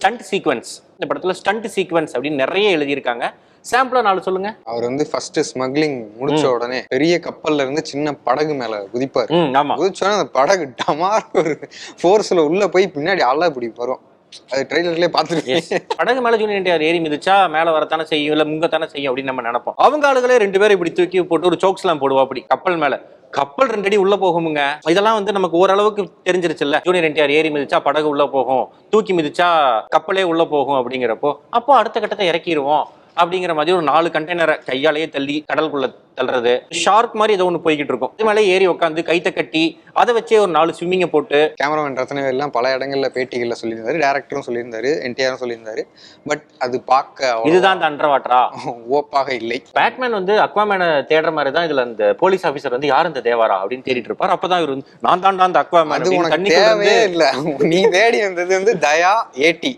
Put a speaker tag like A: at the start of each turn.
A: Stunt sequence, இந்த படத்துல stunt sequence அப்படின்னு நிறைய எழுதியிருக்காங்க. சாம்பிளா 4 சொல்லுங்க.
B: அவர் வந்து ஃபர்ஸ்ட் ஸ்மக்லிங் முடிச்ச உடனே பெரிய கப்பல்ல இருந்து சின்ன படகு மேல குதிப்பாரு.
A: ஆமா,
B: குதிச்சோன்னா அந்த படகு டமார் ஒரு ஃபோர்ஸ்ல உள்ள போய் பின்னாடி அலை இப்படி வரும். அது ட்ரெய்லர்லயே பார்த்துருக்கேன்.
A: படகு மேல ஜூனியர் என்டிஆர் ஏறி மிதிச்சா மேல வரத்தானே செய்யும், இல்ல முங்கத்தானே செய்யும் அப்படின்னு நம்ம நினைப்போம். அவங்க ஆளுகளே 2 பேரும் இப்படி தூக்கி போட்டு ஒரு சோக்ஸ்லாம் போடுவா அப்படி கப்பல் மேல. கப்பல் 2 அடி உள்ள போகுமுங்க. இதெல்லாம் வந்து நமக்கு ஓரளவுக்கு தெரிஞ்சிருச்சுல்ல. ஜூனியர் என்டிஆர் ஏறி மிதிச்சா படகு உள்ள போகும், தூக்கி மிதிச்சா கப்பலே உள்ள போகும் அப்படிங்கிறப்போ அப்போ அடுத்த கட்டத்தை இறக்கிடுவோம் அப்படிங்கிற மாதிரி ஒரு 4 கண்டெய்னரை கையாலேயே தள்ளி கடலுக்குள்ள தள்ளுறது, ஷார்க் மாதிரி ஏதோ ஒன்று போய்கிட்டு இருக்கும். இது மேலே ஏறி உட்காந்து கைத்தை கட்டி அதை வச்சே ஒரு 4 ஸ்விம்மிங்கை போட்டு.
B: கேமராமேன் ரத்னவேல் எல்லாம் பல இடங்கள்ல பேட்டிகள்ல சொல்லியிருந்தாரு, டேரக்டரும் சொல்லியிருந்தாரு, என்டிஆரும் சொல்லியிருந்தாரு. பட் அது பார்க்க
A: இதுதான் அந்த அண்டர் வாட்டரா
B: ஓப்பாக இல்லை.
A: பேட்மேன் வந்து அக்வாமேனை தேடுற மாதிரி தான் இதுல அந்த போலீஸ் ஆபீசர் வந்து யார் இந்த தேவாரா அப்படின்னு தேடிட்டு இருப்பார். அப்பதான் இவர் வந்து நான் தாண்டா அந்த அக்வாமேன்.
B: அது உனக்கு தேவையே இல்ல. நீ தேடி வந்தது வந்து தயா ஏடி